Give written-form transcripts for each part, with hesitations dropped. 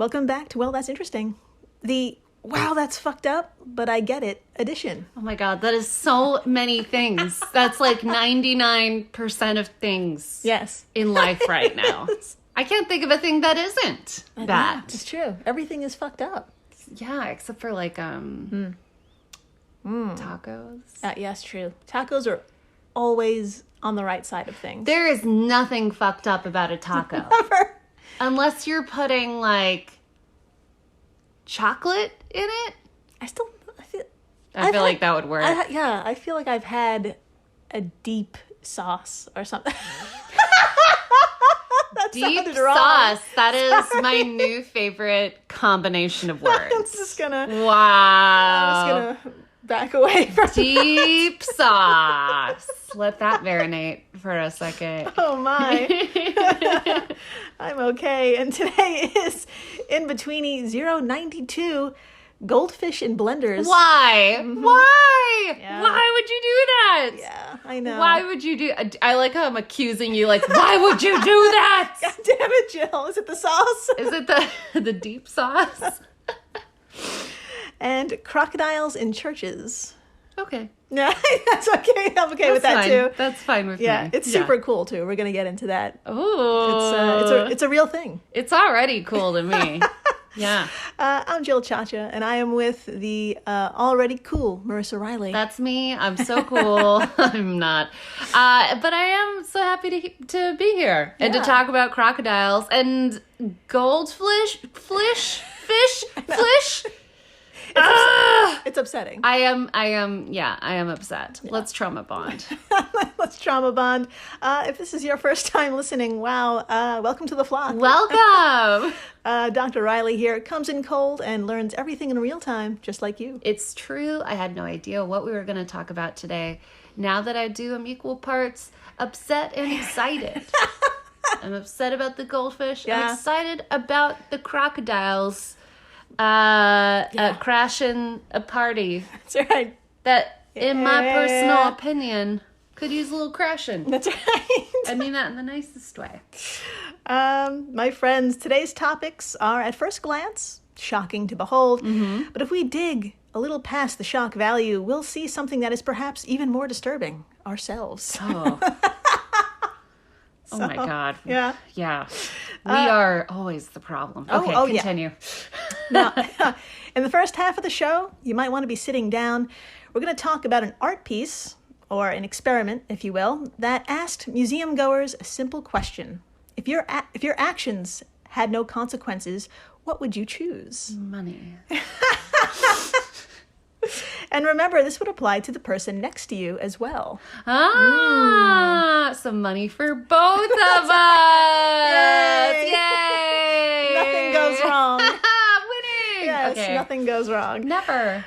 Welcome back to Well, That's Interesting. The wow, that's fucked up, but I get it edition. Oh my God, that is so many things. That's like 99% of things in life right now. I can't think of a thing that isn't that. Yeah, it's true. Everything is fucked up. Yeah, except for like tacos. Yes, true. Tacos are always on the right side of things. There is nothing fucked up about a taco. Never. Unless you're putting like chocolate in it. I feel like that would work. I feel like I've had a deep sauce or something. Deep sauce. That is my new favorite combination of words. I'm just gonna back away from deep sauce. Let that marinate for a second. Oh my. I'm okay. And today is In-Betweeni 092 Goldfish in Blenders. Why? Mm-hmm. Why? Yeah. Why would you do that? Yeah, I know. Why would you do... I like how I'm accusing you, like, why would you do that? God damn it, Jill. Is it the sauce? Is it the deep sauce? And crocodiles in churches. Okay. Yeah, that's okay. I'm okay with that fine. too. That's fine with me. Yeah, it's super cool too. We're gonna get into that. Oh, it's a real thing. It's already cool to me. Yeah. I'm Jill Chacha, and I am with the already cool Marissa Riley. That's me. I'm so cool. I'm not. But I am so happy to be here and to talk about crocodiles and goldfish. Fish. It's upsetting. I am upset. Yeah. Let's trauma bond. Let's trauma bond. If this is your first time listening, wow, welcome to the flock. Welcome. Dr. Riley here comes in cold and learns everything in real time, just like you. It's true. I had no idea what we were going to talk about today. Now that I do, I'm equal parts upset and excited. I'm upset about the goldfish. Yeah. I'm excited about the crocodiles. Crashing a party. That's right. That, in my personal opinion, could use a little crashing. That's right. I mean that in the nicest way. My friends, today's topics are, at first glance, shocking to behold. Mm-hmm. But if we dig a little past the shock value, we'll see something that is perhaps even more disturbing, ourselves. Oh. Oh my God. Yeah. Yeah. We are always the problem. Okay, continue. Now, in the first half of the show, you might want to be sitting down. We're going to talk about an art piece, or an experiment, if you will, that asked museum goers a simple question. If your actions had no consequences, what would you choose? Money. And remember, this would apply to the person next to you as well. Some money for both of us. Yay! Nothing goes wrong. Winning! Yes, okay. Nothing goes wrong. Never.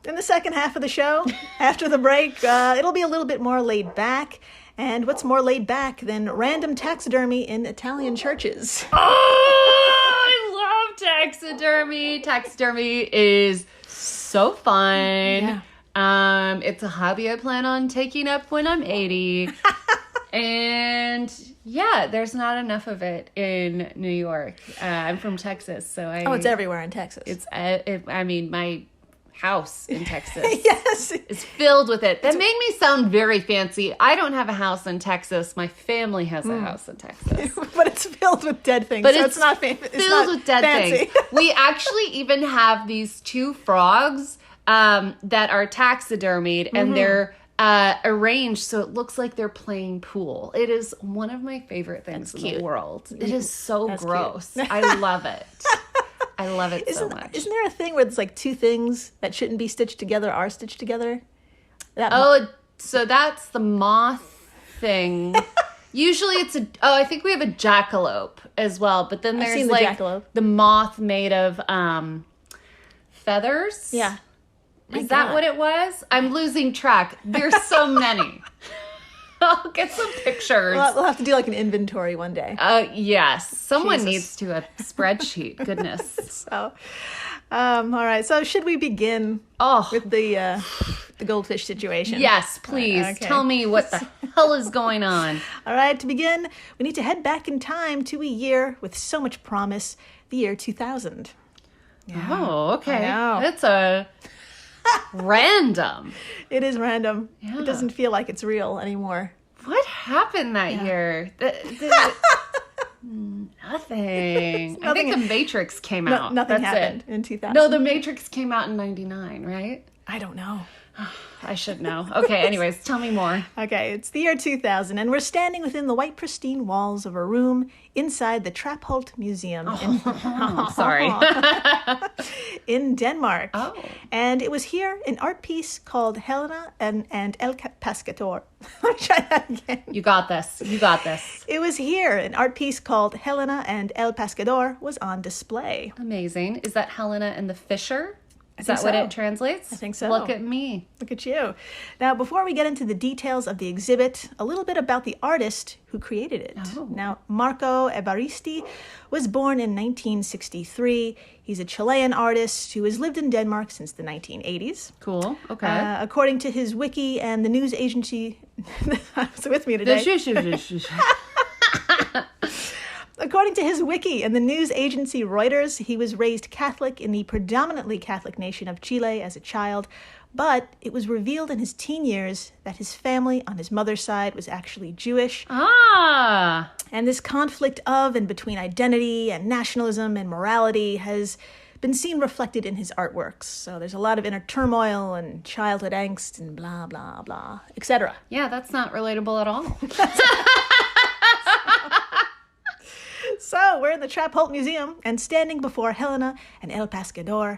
In the second half of the show, after the break, it'll be a little bit more laid back. And what's more laid back than random taxidermy in Italian churches? Oh, I love taxidermy. Taxidermy is so fun. Yeah. It's a hobby I plan on taking up when I'm 80. And yeah, there's not enough of it in New York. I'm from Texas, so it's everywhere in Texas. My house in Texas yes, is filled with it. That made me sound very fancy. I don't have a house in Texas. My family has a house in Texas. But it's filled with dead things. But so it's not filled with dead things. We actually even have these two frogs that are taxidermied, and they're arranged so it looks like they're playing pool. It is one of my favorite things in the world. It is so gross. I love it. I love it so much. Isn't there a thing where it's like two things that shouldn't be stitched together are stitched together? So that's the moth thing. Usually I think we have a jackalope as well, but then there's the moth made of feathers. Yeah. Is that what it was? I'm losing track. There's so many. I'll get some pictures. We'll have to do like an inventory one day. Yes. Someone needs to a spreadsheet. Goodness. So, all right. So should we begin with the the Goldfish situation. Yes, please. Okay. Tell me what the hell is going on. All right, to begin, we need to head back in time to a year with so much promise, the year 2000. Yeah. Oh, okay. I know. It's a random. It is random. Yeah. It doesn't feel like it's real anymore. What happened that year? Nothing. I think The Matrix came out. Nothing That's happened it. in 2000. No, The Matrix came out in 99, right? I don't know. I should know. Okay, anyways, tell me more. Okay, it's the year 2000, and we're standing within the white pristine walls of a room inside the Trapholt Museum Sorry. in Denmark. Oh. And it was here an art piece called Helena and El Pescador. Let me try that again. You got this. You got this. It was here an art piece called Helena and El Pescador was on display. Amazing. Is that Helena and the Fisher? Is think that what so. it translates? I think so. Look at me. Look at you. Now, before we get into the details of the exhibit, a little bit about the artist who created it. Oh. Now, Marco Evaristi was born in 1963. He's a Chilean artist who has lived in Denmark since the 1980s. Cool. Okay. According to his wiki and the news agency that's with me today. According to his wiki and the news agency Reuters, he was raised Catholic in the predominantly Catholic nation of Chile as a child, but it was revealed in his teen years that his family on his mother's side was actually Jewish. Ah. And this conflict of and between identity and nationalism and morality has been seen reflected in his artworks. So there's a lot of inner turmoil and childhood angst and blah, blah, blah, etc. Yeah, that's not relatable at all. So we're in the Trapholt Museum and standing before Helena and El Pescador.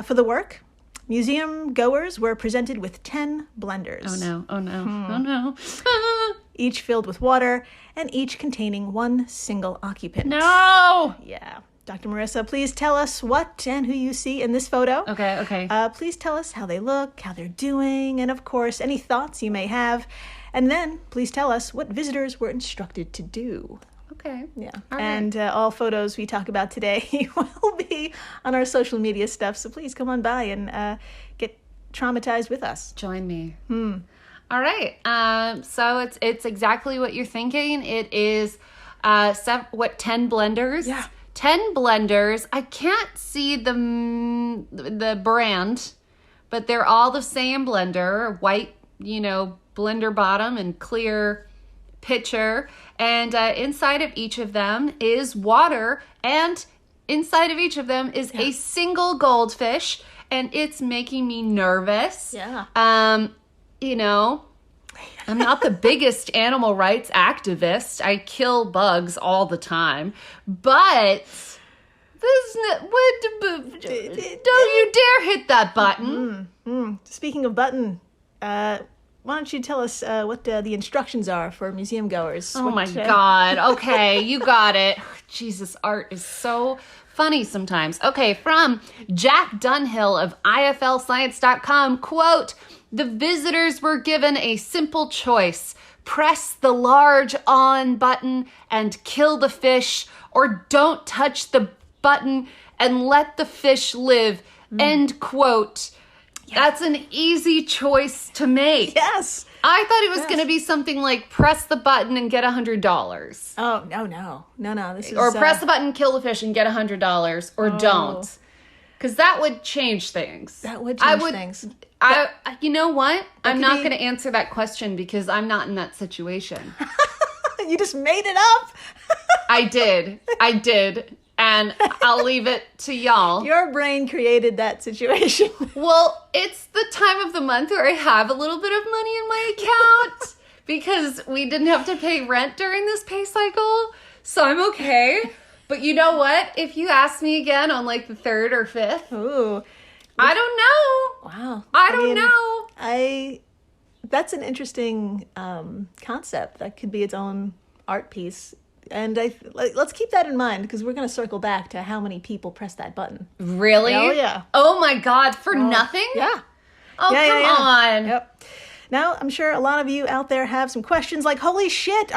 For the work, museum goers were presented with 10 blenders. Oh no, oh no, oh no. Each filled with water and each containing one single occupant. No! Yeah. Dr. Marissa, please tell us what and who you see in this photo. Okay. Please tell us how they look, how they're doing, and of course, any thoughts you may have. And then please tell us what visitors were instructed to do. Okay. Yeah. All right. And all photos we talk about today will be on our social media stuff. So please come on by and get traumatized with us. Join me. All right. So it's exactly what you're thinking. It is 10 blenders? Yeah. 10 blenders. I can't see the brand, but they're all the same blender. White, blender bottom and clear pitcher. And inside of each of them is water. And inside of each of them is a single goldfish. And it's making me nervous. Yeah. I'm not the biggest animal rights activist. I kill bugs all the time. But don't you dare hit that button. Speaking of button, why don't you tell us what the instructions are for museum goers? Oh my God. Okay, you got it. Jesus, art is so funny sometimes. Okay, from Jack Dunhill of IFLscience.com, quote, "The visitors were given a simple choice. Press the large on button and kill the fish, or don't touch the button and let the fish live." End quote. Yeah. That's an easy choice to make. Yes. I thought it was going to be something like press the button and get $100. Oh, no. This is or press the button, kill the fish, and get $100, or don't. Because that would change things. That would change things. You know what? I'm not going to answer that question because I'm not in that situation. You just made it up? I did. And I'll leave it to y'all. Your brain created that situation. Well, it's the time of the month where I have a little bit of money in my account because we didn't have to pay rent during this pay cycle. So I'm okay. But you know what? If you ask me again on like the 3rd or 5th, ooh, I don't know. Wow. I don't know. That's an interesting concept. That could be its own art piece. And let's keep that in mind because we're going to circle back to how many people press that button. Really? Oh, yeah. Oh, my God. For nothing? Yeah. Oh, come on. Yep. Now, I'm sure a lot of you out there have some questions like, holy shit,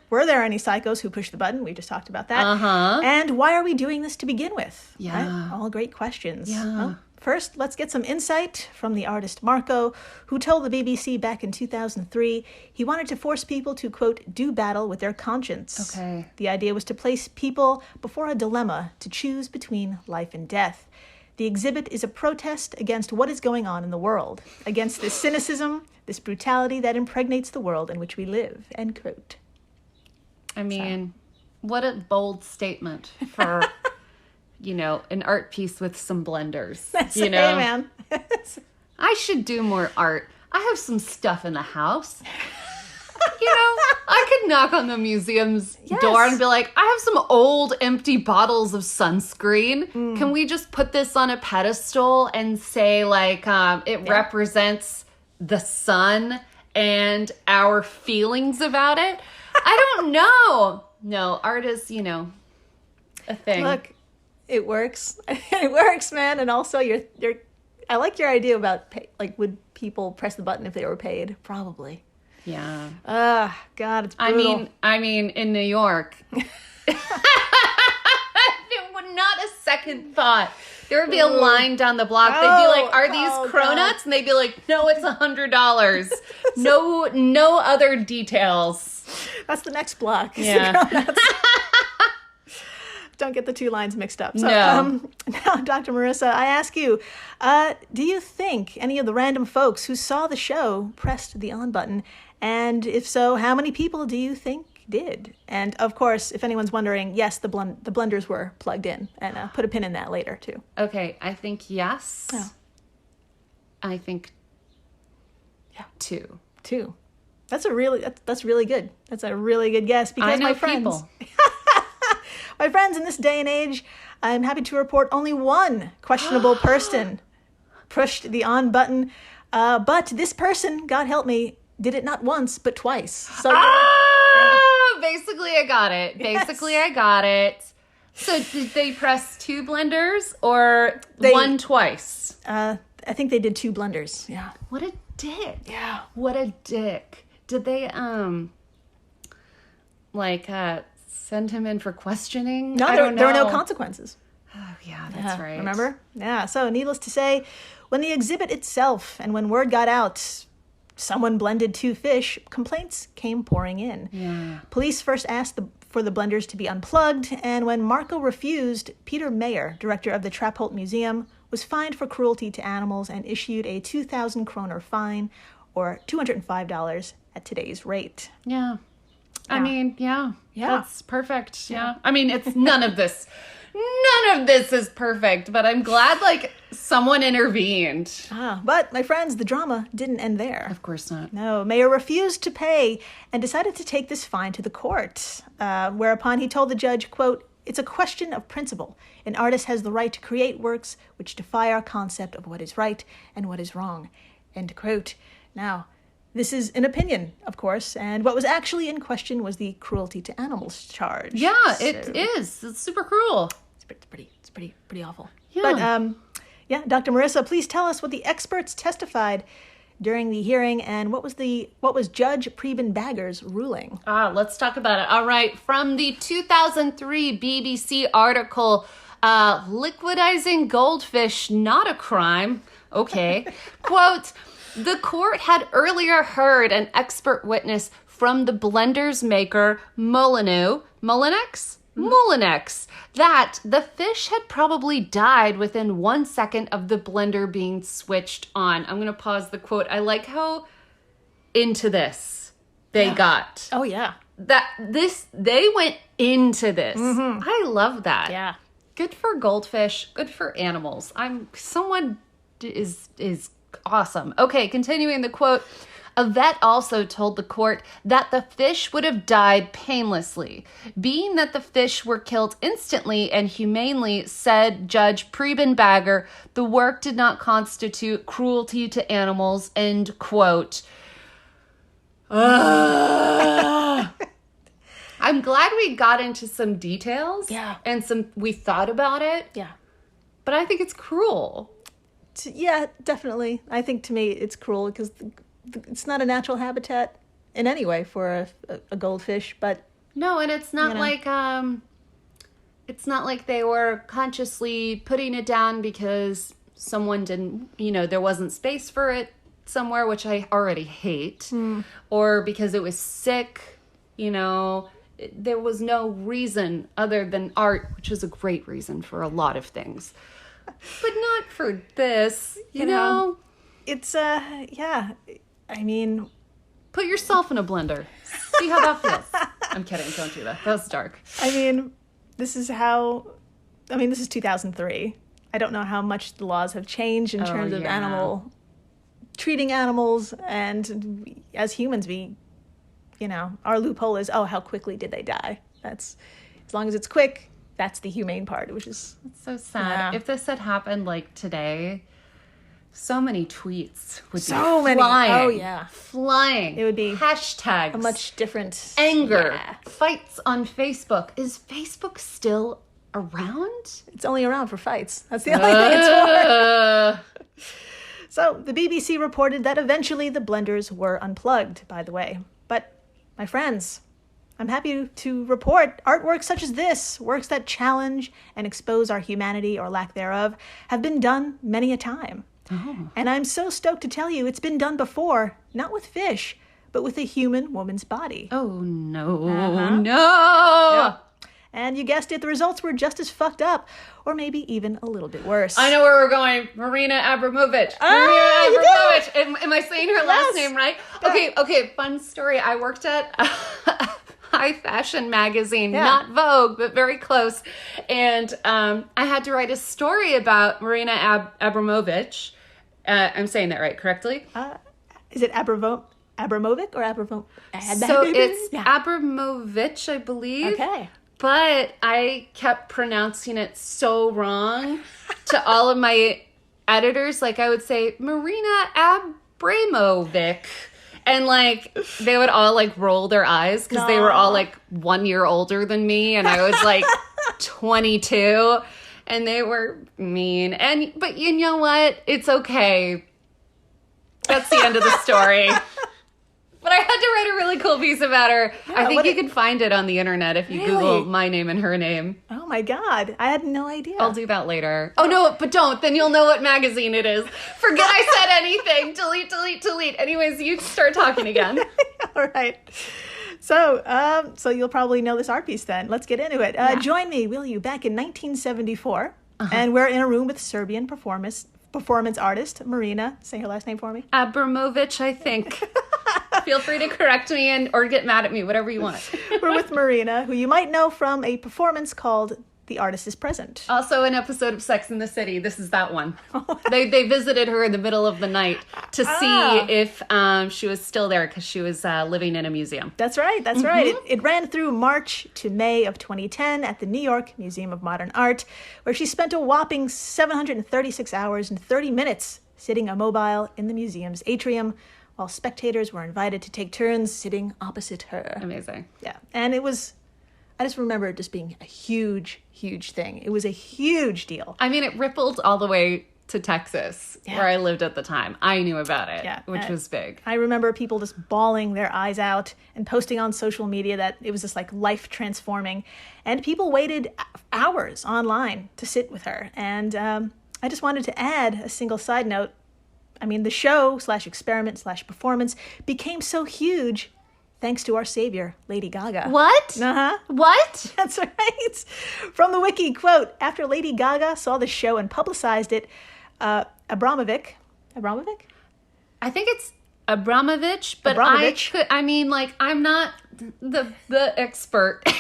were there any psychos who pushed the button? We just talked about that. Uh-huh. And why are we doing this to begin with? Yeah. Right? All great questions. Yeah. Well, First, let's get some insight from the artist Marco, who told the BBC back in 2003 he wanted to force people to, quote, do battle with their conscience. Okay. The idea was to place people before a dilemma to choose between life and death. The exhibit is a protest against what is going on in the world, against this cynicism, this brutality that impregnates the world in which we live, end quote. I mean, what a bold statement for, an art piece with some blenders. Hey, man. I should do more art. I have some stuff in the house. I could knock on the museum's door and be like, I have some old empty bottles of sunscreen. Can we just put this on a pedestal and say, it represents the sun and our feelings about it? I don't know. No, art is, a thing. Look, it works. It works, man. And also, I like your idea about, would people press the button if they were paid? Probably. Yeah. God, it's brutal. I mean, in New York, not a second thought. There would be a line down the block. They'd be like, "Are these cronuts?" God. And they'd be like, "No, it's $100. No other details." That's the next block. Yeah. Don't get the two lines mixed up. So, No. Now, Dr. Marissa, I ask you, do you think any of the random folks who saw the show pressed the on button? And if so, how many people do you think did? And of course, if anyone's wondering, yes, the blenders were plugged in. And put a pin in that later, too. Okay, I think yes. Oh. I think 2. 2. That's really good. That's a really good guess because I know my friends, people. My friends, in this day and age, I'm happy to report only one questionable person pushed the on button. But this person, God help me, did it not once, but twice. So basically I got it. I got it. So did they press 2 blenders or one twice? I think they did 2 blenders. Yeah. What a dick. Yeah. What a dick. Did they send him in for questioning? No, there were no consequences. Oh, yeah, that's right. Remember? Yeah, so needless to say, when the exhibit itself and when word got out, someone blended 2 fish, complaints came pouring in. Yeah. Police first asked for the blenders to be unplugged, and when Marco refused, Peter Mayer, director of the Trapholt Museum, was fined for cruelty to animals and issued a 2,000 kroner fine, or $205 at today's rate. Yeah. I mean, yeah. That's perfect. Yeah. I mean, it's none of this is perfect, but I'm glad someone intervened. But my friends, the drama didn't end there. Of course not. No, Mayer refused to pay and decided to take this fine to the court, whereupon he told the judge, quote, "It's a question of principle. An artist has the right to create works which defy our concept of what is right and what is wrong," end quote. Now, this is an opinion, of course, and what was actually in question was the cruelty to animals charge. Yeah, it is. It's super cruel. It's pretty awful. Yeah. But Dr. Marissa, please tell us what the experts testified during the hearing and what was Judge Preben Bagger's ruling. Let's talk about it. All right, from the 2003 BBC article, "Liquidizing Goldfish, Not a Crime." Okay. Quote, "The court had earlier heard an expert witness from the blender's maker, Molinex, that the fish had probably died within 1 second of the blender being switched on." I'm going to pause the quote. I like how into this they got. Oh, yeah. They went into this. Mm-hmm. I love that. Yeah. Good for goldfish. Good for animals. Someone is awesome. Okay, continuing the quote. "A vet also told the court that the fish would have died painlessly. Being that the fish were killed instantly and humanely, said Judge Preben Bagger, the work did not constitute cruelty to animals," end quote. I'm glad we got into some details. Yeah. And we thought about it. Yeah. But I think it's cruel. Yeah, definitely. I think to me it's cruel because it's not a natural habitat in any way for a goldfish, but no, and it's not it's not like they were consciously putting it down because someone didn't, there wasn't space for it somewhere, which I already hate, or because it was sick, there was no reason other than art, which is a great reason for a lot of things, but not for this, you know? It's, yeah, I mean... Put yourself in a blender. See how that feels. I'm kidding. Don't do that. That's dark. I mean, this is 2003. I don't know how much the laws have changed in terms of treating animals, and as humans, our loophole is, how quickly did they die? That's, as long as it's quick, that's the humane part, which is... It's so sad. If this had happened like today, so many tweets would be flying. Oh, yeah. Flying. It would be hashtags. A much different... Anger. Yeah. Fights on Facebook. Is Facebook still around? It's only around for fights. That's the only thing it's for. So, the BBC reported that eventually the blenders were unplugged, by the way. But, my friends, I'm happy to report artworks such as this, works that challenge and expose our humanity or lack thereof, have been done many a time. Oh. And I'm so stoked to tell you it's been done before, not with fish, but with a human woman's body. Oh, no. No! Yep. And you guessed it, the results were just as fucked up, or maybe even a little bit worse. I know where we're going. Marina Abramovich. Am I saying her last name right? Yeah. Okay, fun story. I worked at a high fashion magazine, not Vogue, but very close. And I had to write a story about Marina Abramovich. I'm saying that right, correctly? Is it Abramovic or Abramovich? So it's Abramovich, I believe. Okay. But I kept pronouncing it so wrong to all of my editors. Like, I would say, Marina Abramovic. And, like, they would all, like, roll their eyes because they were all, like, 1 year older than me. And I was, like, 22. And they were mean. But you know what? It's okay. That's the end of the story. But I had to write a really cool piece about her. Yeah, I think you can find it on the internet if you Google my name and her name. Oh my God. I had no idea. I'll do that later. Oh no, but don't. Then you'll know what magazine it is. Forget I said anything. Delete. Anyways, you start talking again. All right. So you'll probably know this art piece then. Let's get into it. Join me, will you, back in 1974. And we're in a room with Serbian performance artist Marina. Say her last name for me. Abramovich, I think. Feel free to correct me or get mad at me, whatever you want. We're with Marina, who you might know from a performance called The Artist is Present. Also an episode of Sex and the City. This is that one. They visited her in the middle of the night to see if she was still there because she was living in a museum. That's right. It ran through March to May of 2010 at the New York Museum of Modern Art, where she spent a whopping 736 hours and 30 minutes sitting immobile in the museum's atrium, while spectators were invited to take turns sitting opposite her. Amazing. Yeah. And I just remember it just being a huge, huge thing. It was a huge deal. I mean, it rippled all the way to Texas, where I lived at the time. I knew about it, which was big. I remember people just bawling their eyes out and posting on social media that it was just like life transforming. And people waited hours online to sit with her. And I just wanted to add a single side note. I mean, the show /experiment/performance became so huge thanks to our savior, Lady Gaga. What? Uh-huh. What? That's right. From the wiki, quote, after Lady Gaga saw the show and publicized it, Abramovic? I think it's Abramovich, but I'm not the expert. Now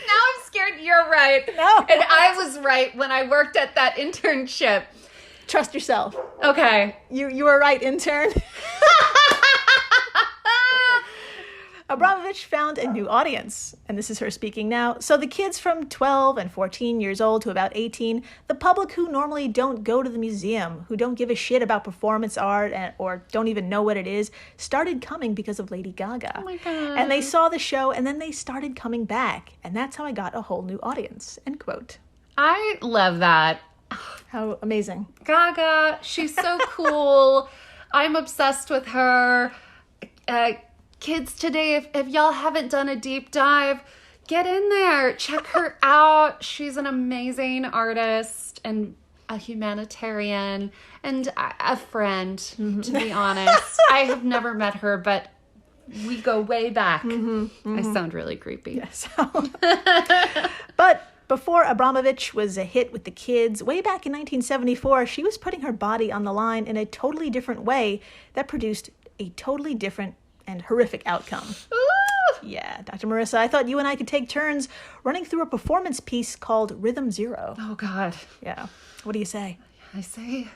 I'm scared you're right. No. And I was right when I worked at that internship. Trust yourself. Okay. You were right, intern. Abramovich found a new audience, and this is her speaking now. So the kids from 12 and 14 years old to about 18, the public who normally don't go to the museum, who don't give a shit about performance art or don't even know what it is, started coming because of Lady Gaga. Oh my God. And they saw the show, and then they started coming back. And that's how I got a whole new audience, end quote. I love that. How amazing. Gaga, she's so cool. I'm obsessed with her. Kids today, if y'all haven't done a deep dive, get in there. Check her out. She's an amazing artist and a humanitarian and a friend, to be honest. I have never met her, but we go way back. I sound really creepy. Yes. But before Abramovich was a hit with the kids, way back in 1974, she was putting her body on the line in a totally different way that produced a totally different and horrific outcome. Yeah, Dr. Marissa, I thought you and I could take turns running through a performance piece called Rhythm Zero. Oh, God. Yeah. What do you say? I say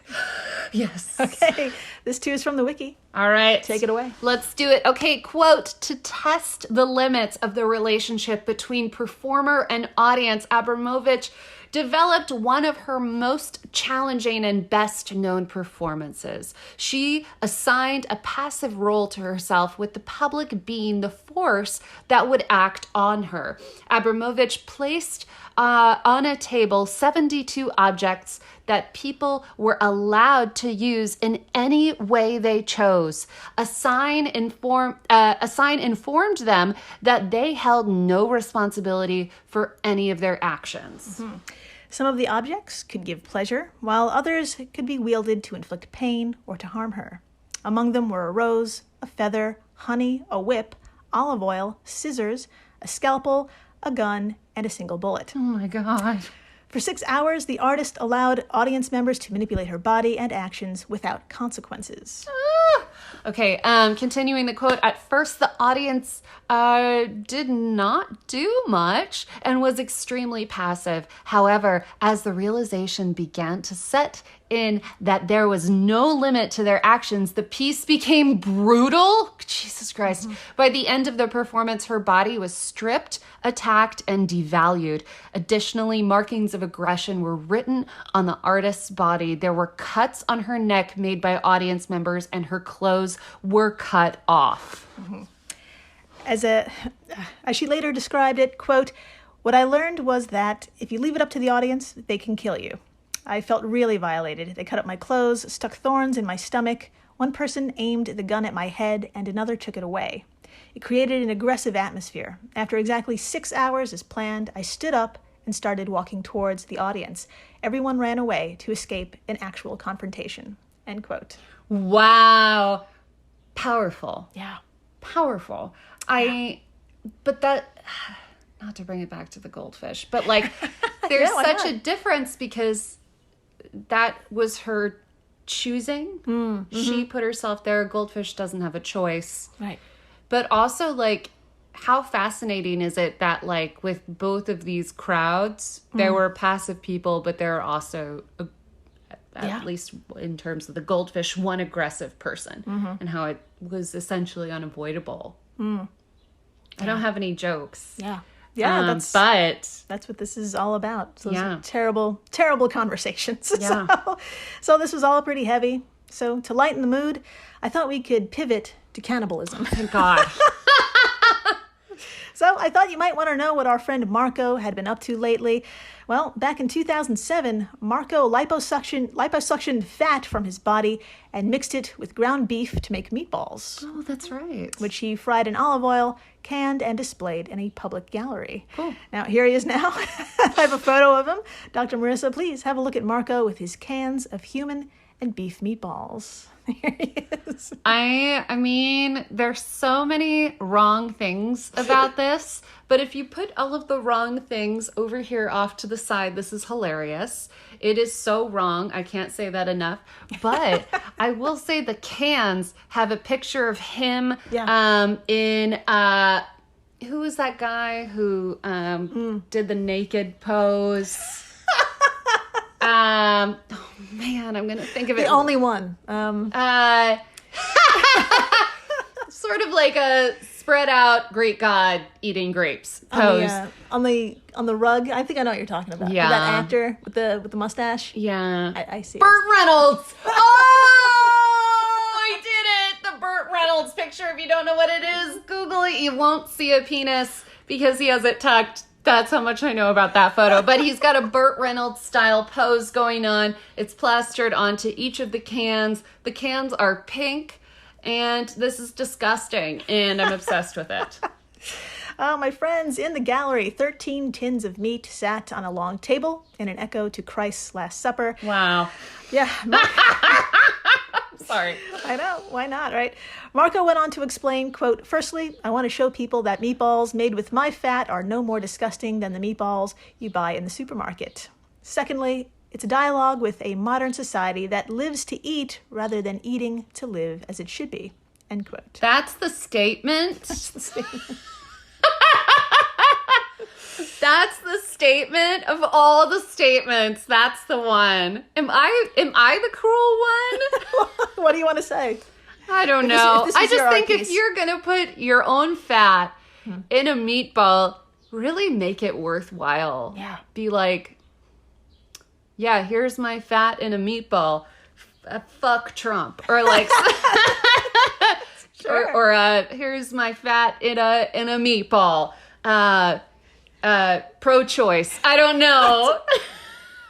yes. Okay. This too is from the wiki. All right. Take it away. Let's do it. Okay, quote, to test the limits of the relationship between performer and audience, Abramovich developed one of her most challenging and best known performances. She assigned a passive role to herself, with the public being the force that would act on her. Abramovich placed on a table 72 objects that people were allowed to use in any way they chose. A sign informed them that they held no responsibility for any of their actions. Mm-hmm. Some of the objects could give pleasure, while others could be wielded to inflict pain or to harm her. Among them were a rose, a feather, honey, a whip, olive oil, scissors, a scalpel, a gun, and a single bullet. Oh my God. For 6 hours, the artist allowed audience members to manipulate her body and actions without consequences. Okay, continuing the quote, at first the audience did not do much and was extremely passive. However, as the realization began to set in that there was no limit to their actions, the piece became brutal. Jesus Christ. Mm-hmm. By the end of the performance, her body was stripped, attacked, and devalued. Additionally, markings of aggression were written on the artist's body. There were cuts on her neck made by audience members, and her clothes were cut off. Mm-hmm. As she later described it, quote, "What I learned was that if you leave it up to the audience, they can kill you. I felt really violated. They cut up my clothes, stuck thorns in my stomach. One person aimed the gun at my head, and another took it away. It created an aggressive atmosphere. After exactly 6 hours as planned, I stood up and started walking towards the audience. Everyone ran away to escape an actual confrontation." End quote. Wow. Powerful. Yeah. Powerful. But that, not to bring it back to the goldfish, but like, there's such a difference because that was her choosing. Mm-hmm. She put herself there. A goldfish doesn't have a choice. Right. But also, like, how fascinating is it that, like, with both of these crowds, there were passive people, but there are also, at least in terms of the goldfish, one aggressive person, and how it was essentially unavoidable. Mm. I don't have any jokes. Yeah. That's what this is all about. So those are terrible, terrible conversations. Yeah. So this was all pretty heavy. So to lighten the mood, I thought we could pivot to cannibalism. Thank God. So I thought you might want to know what our friend Marco had been up to lately. Well, back in 2007, Marco liposuctioned fat from his body and mixed it with ground beef to make meatballs. Oh, that's right. Which he fried in olive oil, canned, and displayed in a public gallery. Cool. Now, here he is now. I have a photo of him. Dr. Marissa, please have a look at Marco with his cans of human and beef meatballs. Here he is. I mean, there's so many wrong things about this, but if you put all of the wrong things over here off to the side, this is hilarious. It is so wrong. I can't say that enough. But I will say the cans have a picture of him in who was that guy who did the naked pose? Oh man, I'm gonna think of it. The only one. Sort of like a spread out Greek god eating grapes pose. On the rug. I think I know what you're talking about. Yeah. That actor with the mustache. Yeah. I see. Burt Reynolds. Oh, I did it. The Burt Reynolds picture. If you don't know what it is, Google it. You won't see a penis because he has it tucked. That's how much I know about that photo. But he's got a Burt Reynolds style pose going on. It's plastered onto each of the cans. The cans are pink, and this is disgusting, and I'm obsessed with it. Oh, my friends, in the gallery, 13 tins of meat sat on a long table in an echo to Christ's Last Supper. Wow. Yeah. Sorry. I know. Why not, right? Marco went on to explain, quote, "Firstly, I want to show people that meatballs made with my fat are no more disgusting than the meatballs you buy in the supermarket. Secondly, it's a dialogue with a modern society that lives to eat rather than eating to live as it should be." End quote. That's the statement. That's the statement. That's the statement of all the statements. That's the one. Am I the cruel one? What do you want to say? I don't know. I just think piece. if you're going to put your own fat in a meatball, really make it worthwhile. Yeah. Be like, yeah, here's my fat in a meatball. Fuck Trump. Or like, Sure. or here's my fat in a meatball. Pro-choice. I don't know.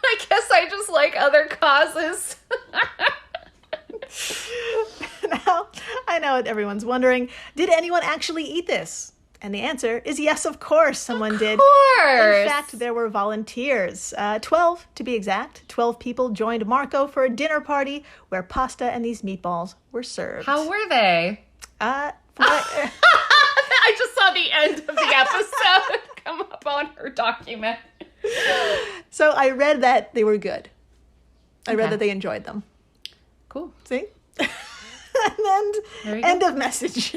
I guess I just like other causes. Now, I know what everyone's wondering. Did anyone actually eat this? And the answer is yes, of course, someone did. Of course. In fact, there were volunteers. 12, to be exact. 12 people joined Marco for a dinner party where pasta and these meatballs were served. How were they? I just saw the end of the episode come up on her document. So I read that they were good. I read Okay. that they enjoyed them. Cool. See? And There you end go. of message.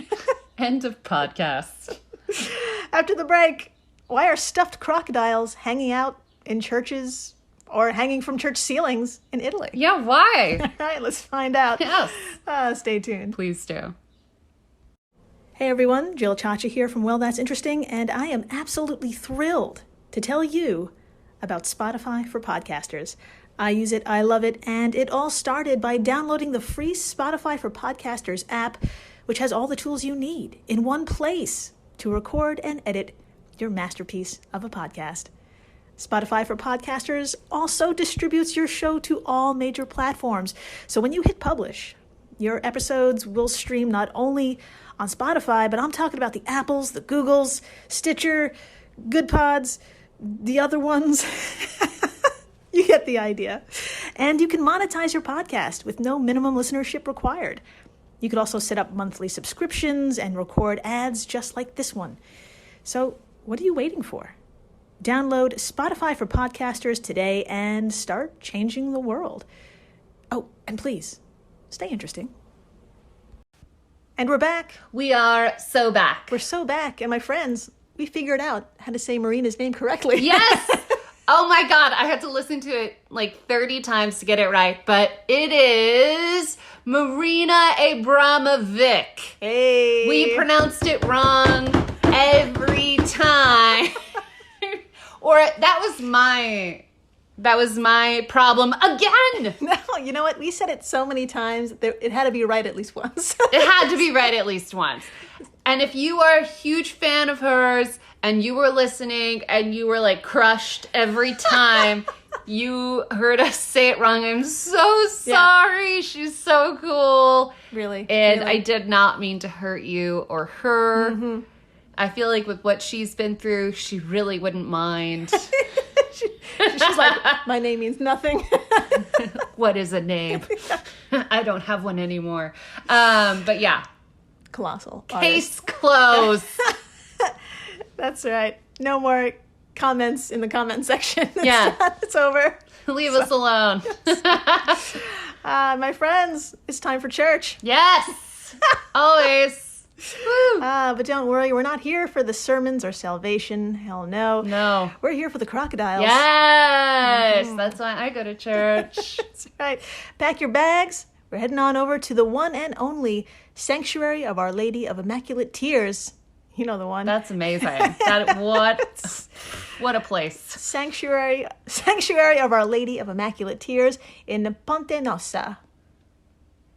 End of podcast. After the break, why are stuffed crocodiles hanging out in churches or hanging from church ceilings in Italy? Yeah, why? All right, let's find out. Yes. Stay tuned. Please do. Hey everyone, Jill Chacha here from Well, That's Interesting, and I am absolutely thrilled to tell you about Spotify for podcasters. I use it, I love it, and it all started by downloading the free Spotify for Podcasters app, which has all the tools you need in one place to record and edit your masterpiece of a podcast. Spotify for Podcasters also distributes your show to all major platforms. So when you hit publish, your episodes will stream not only on Spotify, but I'm talking about the Apples, the Googles, Stitcher, Good Pods, the other ones. You get the idea. And you can monetize your podcast with no minimum listenership required. You could also set up monthly subscriptions and record ads just like this one. So what are you waiting for? Download Spotify for Podcasters today and start changing the world. Oh, and please, stay interesting. And we're back. We are so back. We're so back. And my friends, we figured out how to say Marina's name correctly. Yes! Oh my God, I had to listen to it like 30 times to get it right, but it is Marina Abramovic. Hey. We pronounced it wrong every time. Or that was my problem again. No, you know what? We said it so many times, it had to be right at least once. It had to be right at least once. And if you are a huge fan of hers and you were listening and you were like crushed every time you heard us say it wrong, I'm so sorry. Yeah. She's so cool. Really. And really. I did not mean to hurt you or her. Mm-hmm. I feel like with what she's been through, she really wouldn't mind. She's like, my name means nothing. What is a name? I don't have one anymore. But yeah. Colossal. Case closed. That's right. No more comments in the comment section. It's over. Leave us alone. My friends, it's time for church. Yes. Always. But don't worry, we're not here for the sermons or salvation. Hell no. No. We're here for the crocodiles. Yes. Mm-hmm. That's why I go to church. That's right. Pack your bags. We're heading on over to the one and only Sanctuary of Our Lady of Immaculate Tears. You know the one. That's amazing. What a place. Sanctuary of Our Lady of Immaculate Tears in Ponte Nossa.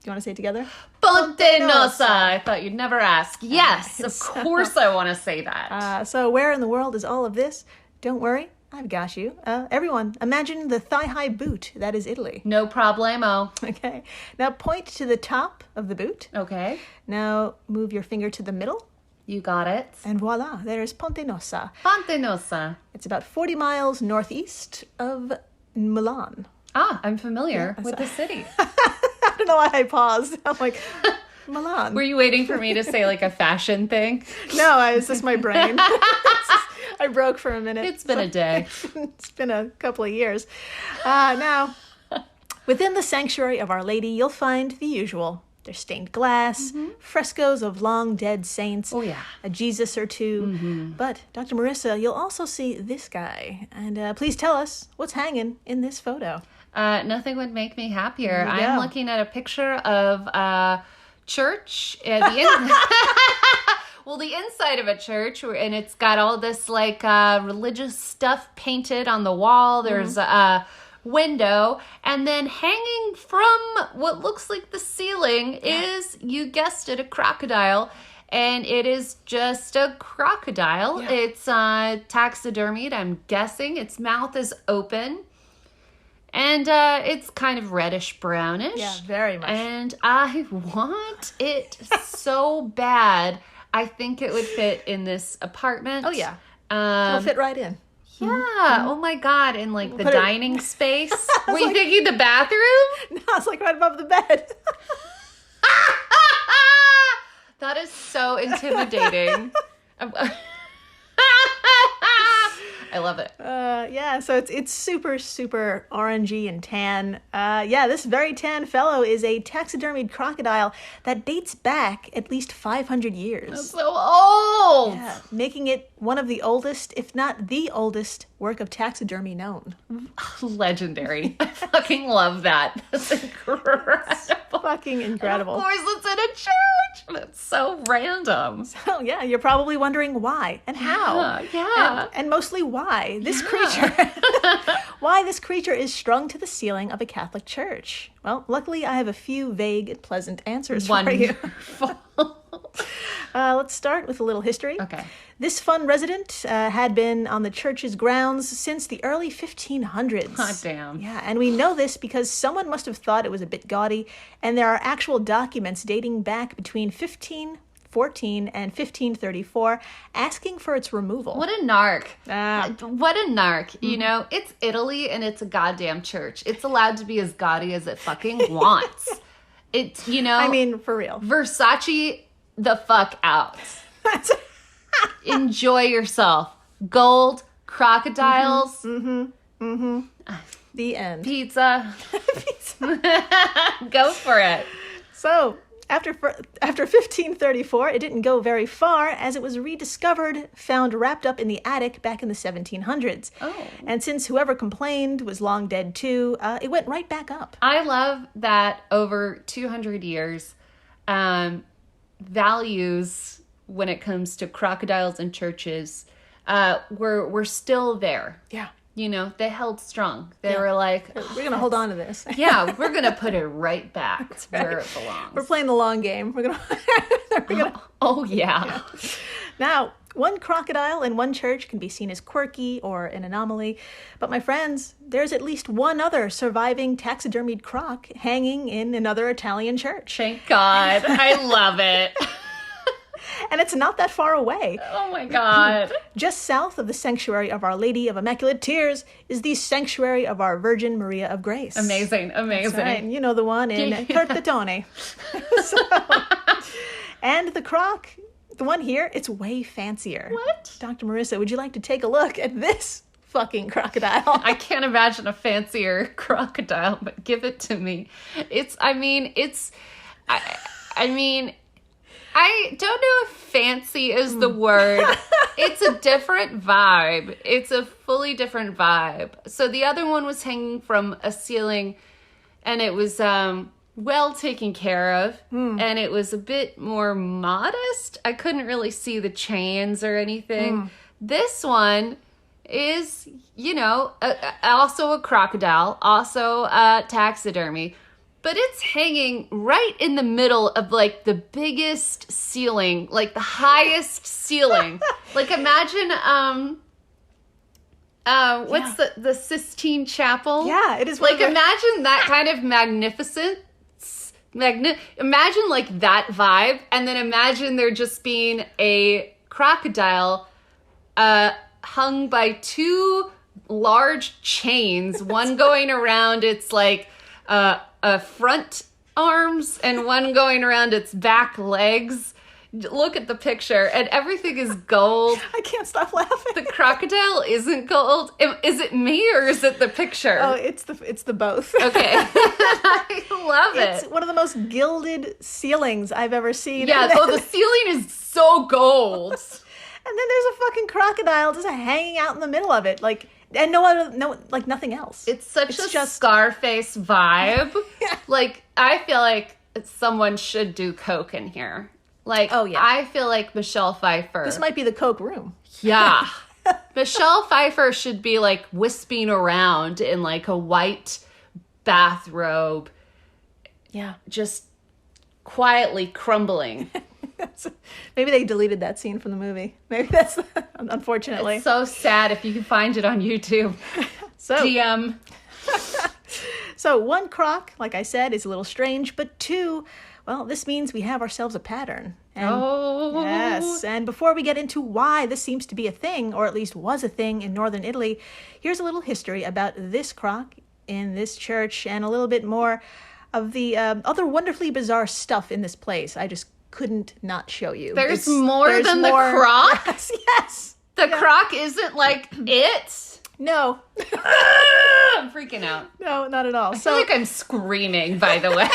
Do you want to say it together? Ponte Nossa. I thought you'd never ask. Yes, of course I want to say that. So where in the world is all of this? Don't worry, I've got you. Everyone, imagine the thigh-high boot that is Italy. No problemo. Okay. Now point to the top of the boot. Okay. Now move your finger to the middle. You got it. And voila, there's Ponte Nossa. Ponte Nossa. It's about 40 miles northeast of Milan. Ah, I'm familiar with the city. I don't know why I paused. I'm like, Milan. Were you waiting for me to say like a fashion thing? No, it's just my brain. I broke for a minute. It's been a day. It's been a couple of years. Now, within the sanctuary of Our Lady, you'll find the usual. There's stained glass, frescoes of long dead saints, a Jesus or two. But, Dr. Marissa, you'll also see this guy. And please tell us what's hanging in this photo. Nothing would make me happier. I'm looking at a picture of a church. Well, the inside of a church, and it's got all this like religious stuff painted on the wall. There's a window, and then hanging from what looks like the ceiling is, you guessed it, a crocodile. And it is just a crocodile. Yeah. It's taxidermied, I'm guessing. Its mouth is open. And it's kind of reddish brownish. Yeah, very much. And I want it so bad. I think it would fit in this apartment. Oh, yeah. It'll fit right in. Yeah. Oh, my God. In, like, the dining space. Were you thinking the bathroom? No, it's, like, right above the bed. That is so intimidating. I love it. Yeah, so it's super, super orangey and tan. This very tan fellow is a taxidermied crocodile that dates back at least 500 years. That's so old! Yeah, making it one of the oldest, if not the oldest, work of taxidermy known. Legendary. I fucking love that. That's incredible. It's fucking incredible. And of course, it's in a church. That's so random. So, yeah, you're probably wondering why and how. Yeah. And mostly why this creature is strung to the ceiling of a Catholic church. Well, luckily I have a few vague and pleasant answers for you. Let's start with a little history. Okay. This fun resident had been on the church's grounds since the early 1500s. Hot damn. Yeah, and we know this because someone must have thought it was a bit gaudy, and there are actual documents dating back between 1514 and 1534 asking for its removal. What a narc. What a narc. You know, it's Italy and it's a goddamn church. It's allowed to be as gaudy as it fucking wants. It's, you know. I mean, for real. Versace the fuck out. Enjoy yourself. Gold, crocodiles. The end. Pizza. Go for it. So, after 1534, it didn't go very far as it was rediscovered, found wrapped up in the attic back in the 1700s. Oh. And since whoever complained was long dead too, it went right back up. I love that over 200 years, values when it comes to crocodiles and churches were still there. Yeah. You know, they held strong. They were like, we're going to hold on to this. Yeah, we're going to put it right back where it belongs. We're playing the long game. We're going to... Oh, yeah. Now, one crocodile in one church can be seen as quirky or an anomaly. But my friends, there's at least one other surviving taxidermied croc hanging in another Italian church. Thank God. I love it. And it's not that far away. Oh my God. Just south of the sanctuary of Our Lady of Immaculate Tears is the sanctuary of our Virgin Maria of Grace. Amazing. That's right. You know the one in Curtatone. And the croc, the one here, it's way fancier. What? Dr. Marissa, would you like to take a look at this fucking crocodile? I can't imagine a fancier crocodile, but give it to me. I don't know if fancy is the word. It's a different vibe. It's a fully different vibe. So the other one was hanging from a ceiling, and it was well taken care of, and it was a bit more modest. I couldn't really see the chains or anything. This one is, you know, also a crocodile, also taxidermy. But it's hanging right in the middle of, like, the biggest ceiling, like, the highest ceiling. Like, imagine, what's the Sistine Chapel? Yeah, it is. Like, imagine that kind of magnificence Imagine like that vibe, and then imagine there just being a crocodile hung by two large chains, one going around its like front arms and one going around its back legs. Look at the picture, and everything is gold. I can't stop laughing. The crocodile isn't gold. Is it me or is it the picture? Oh, it's the both. Okay. I love it. It's one of the most gilded ceilings I've ever seen. Yeah, the ceiling is so gold. And then there's a fucking crocodile just hanging out in the middle of it, like, and like nothing else. It's just Scarface vibe. Yeah. Like, I feel like someone should do coke in here. Like, oh, yeah. I feel like Michelle Pfeiffer. This might be the coke room. Yeah. Michelle Pfeiffer should be, like, wisping around in, like, a white bathrobe. Yeah. Just quietly crumbling. Maybe they deleted that scene from the movie. Maybe that's, unfortunately. It's so sad. If you can find it on YouTube. DM. So 1 croc, like I said, is a little strange, but 2... well, this means we have ourselves a pattern. And, yes. And before we get into why this seems to be a thing, or at least was a thing in northern Italy, here's a little history about this croc in this church and a little bit more of the other wonderfully bizarre stuff in this place. I just couldn't not show you. There's more than the croc? Yes. The croc isn't like it? No. I'm freaking out. No, not at all. I feel like I'm screaming, by the way.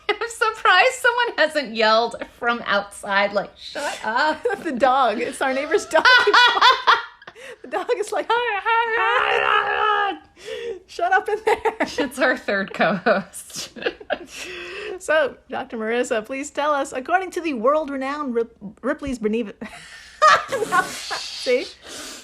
I'm surprised someone hasn't yelled from outside, like, shut up. The dog. It's our neighbor's dog. The dog is like, shut up in there. It's our third co-host. So, Dr. Marissa, please tell us, according to the world-renowned Ripley's Berneve... See?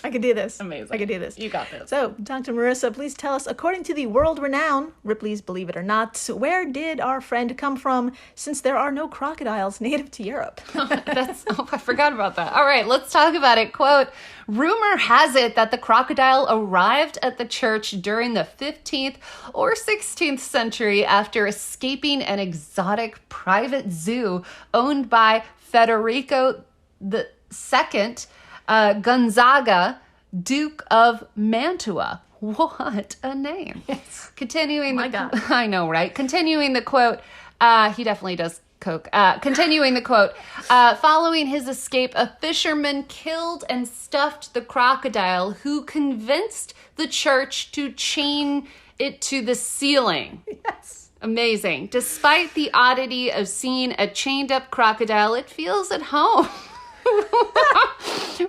I could do this. Amazing. I could do this. You got this. So, Dr. Marissa, please tell us, according to the world-renowned Ripley's Believe It or Not, where did our friend come from, since there are no crocodiles native to Europe? I forgot about that. All right, let's talk about it. Quote, rumor has it that the crocodile arrived at the church during the 15th or 16th century after escaping an exotic private zoo owned by Federico II, Gonzaga, Duke of Mantua. What a name. Yes. Continuing my God. I know, right? Continuing the quote, he definitely does coke. Continuing the quote, following his escape, a fisherman killed and stuffed the crocodile, who convinced the church to chain it to the ceiling. Yes. Amazing. Despite the oddity of seeing a chained up crocodile, it feels at home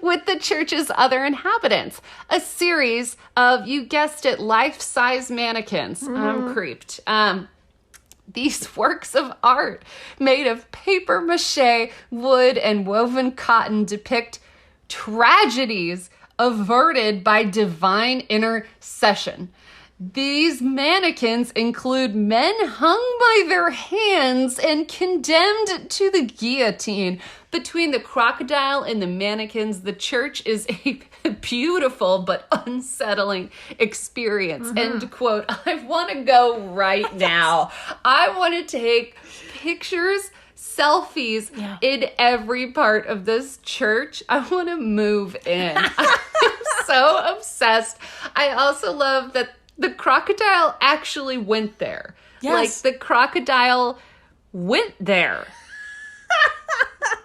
with the church's other inhabitants. A series of, you guessed it, life-size mannequins. I'm creeped. These works of art made of paper mache, wood, and woven cotton depict tragedies averted by divine intercession. These mannequins include men hung by their hands and condemned to the guillotine. Between the crocodile and the mannequins, the church is a beautiful but unsettling experience. End quote. I want to go right now. I want to take pictures, selfies in every part of this church. I want to move in. I'm so obsessed. I also love that the crocodile actually went there. Yes. Like, the crocodile went there.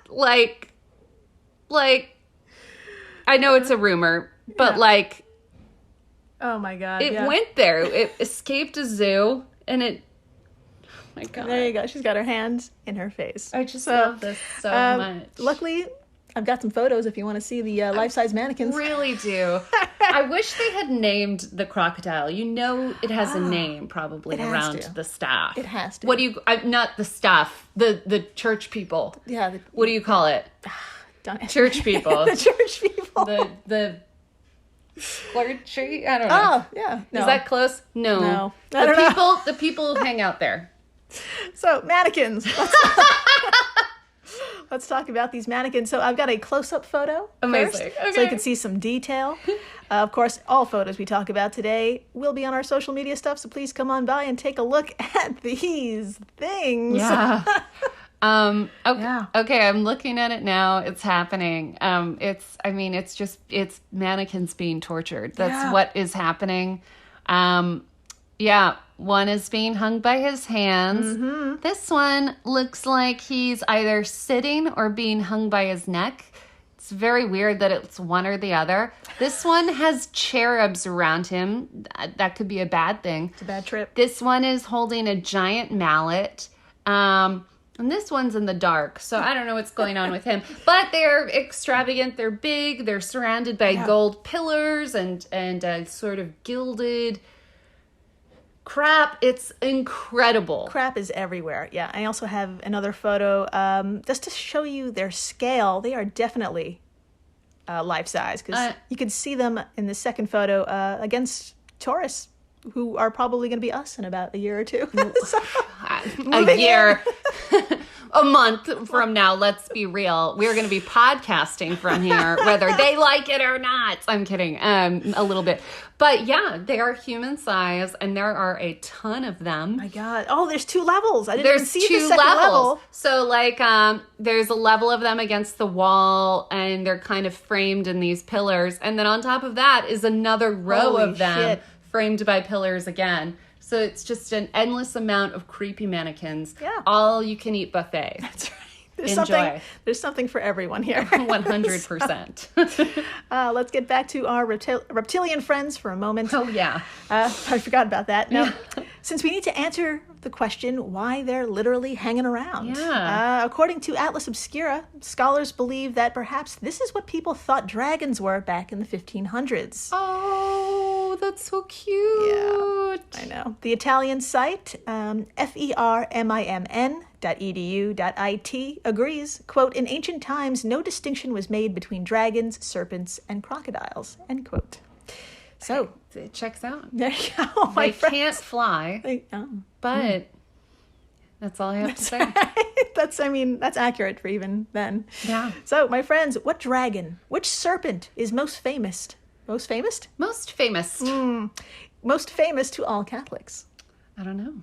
like, I know it's a rumor, but oh my God. It went there. It escaped a zoo, and it, oh my God. There you go. She's got her hands in her face. I just love this so much. Luckily, I've got some photos if you want to see the life-size mannequins. Really do. I wish they had named the crocodile. You know it has a name probably around the staff. It has to. What do you, not the staff, the church people. Yeah. What do you call it? Church people. The church people. The clergy? I don't know. Oh, yeah. No. Is that close? No. No. I don't know. The people who hang out there. So, mannequins. Let's talk about these mannequins. So I've got a close-up photo Amazing. first, so you can see some detail. Of course, all photos we talk about today will be on our social media stuff, so please come on by and take a look at these things. Yeah. Okay, Yeah. okay, I'm looking at it now. It's happening. It's mannequins being tortured. That's what is happening. Yeah, one is being hung by his hands. Mm-hmm. This one looks like he's either sitting or being hung by his neck. It's very weird that it's one or the other. This one has cherubs around him. That could be a bad thing. It's a bad trip. This one is holding a giant mallet. And this one's in the dark, so I don't know what's going on with him. But they're extravagant. They're big. They're surrounded by gold pillars and sort of gilded crap. It's incredible. Crap is everywhere. Yeah, I also have another photo just to show you their scale. They are definitely life-size because you can see them in the second photo against tourists who are probably going to be us in about a year or two. A year. A month from now, let's be real. We're going to be podcasting from here, whether they like it or not. I'm kidding, a little bit. But yeah, they are human size, and there are a ton of them. My God. Oh, there's 2 levels. I didn't even see the two second levels. level. So like there's a level of them against the wall, and they're kind of framed in these pillars. And then on top of that is another row Holy of them shit. framed by pillars again. So it's just an endless amount of creepy mannequins. Yeah. All you can eat buffet. That's right. Enjoy. There's something for everyone here. 100%. Let's get back to our reptilian friends for a moment. Oh, yeah. I forgot about that. Now, since we need to answer the question why they're literally hanging around. Yeah. According to Atlas Obscura, scholars believe that perhaps this is what people thought dragons were back in the 1500s. Oh, that's so cute. Yeah, I know. The Italian site, fermimn.edu.it, agrees, quote, in ancient times, no distinction was made between dragons, serpents, and crocodiles, end quote. So, it checks out. there you go. They can't fly, but that's all I have to say. That's accurate for even then. Yeah. So, my friends, what dragon, which serpent is most famous? Most famous? Most famous. Most famous to all Catholics. I don't know.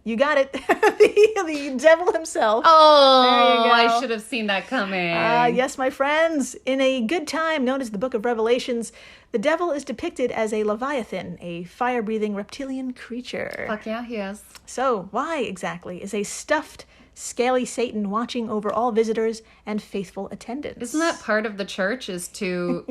You got it. the devil himself. Oh, There you go. I should have seen that coming. Yes, my friends. In a good time known as the Book of Revelations, the devil is depicted as a leviathan, a fire-breathing reptilian creature. Fuck yeah, he is. So, why exactly is a stuffed, scaly Satan watching over all visitors and faithful attendants? Isn't that part of the church, is to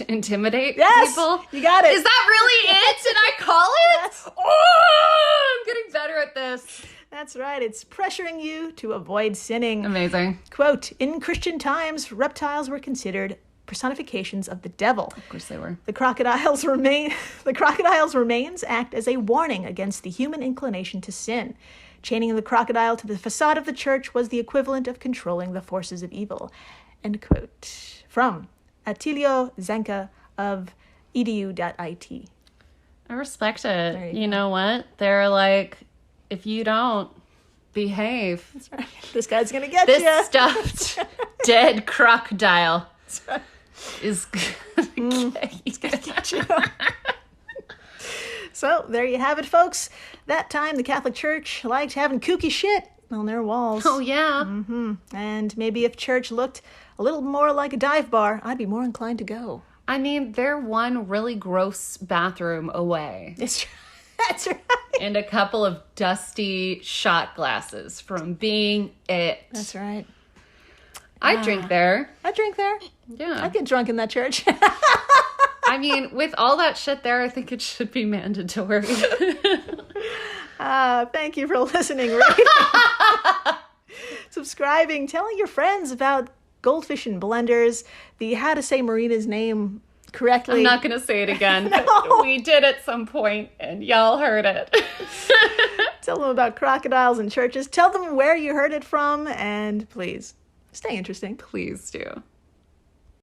intimidate Yes, people? you got it. Is that really it? Did I call it? Yes. Oh, I'm getting better at this. That's right. It's pressuring you to avoid sinning. Amazing. Quote, in Christian times, reptiles were considered personifications of the devil. Of course they were. The crocodile's remains act as a warning against the human inclination to sin. Chaining the crocodile to the facade of the church was the equivalent of controlling the forces of evil. End quote. From Attilio Zenka of edu.it. I respect it. There you You go. know what? They're like, if you don't behave, That's right. This guy's going to get this you. stuffed dead crocodile is He's going to get you. So, there you have it, folks. That time, the Catholic Church liked having kooky shit on their walls. Oh, yeah. And maybe if church looked a little more like a dive bar, I'd be more inclined to go. I mean, they're one really gross bathroom away. That's right. And a couple of dusty shot glasses from being it. That's right. I drink there. I drink there. Yeah. I get drunk in that church. I mean, with all that shit there, I think it should be mandatory. Thank you for listening, rating, subscribing, telling your friends about Goldfish and blenders, the how to say Marina's name correctly. I'm not going to say it again. No. But we did at some point, and y'all heard it. Tell them about crocodiles and churches. Tell them where you heard it from, and please, stay interesting. Please do.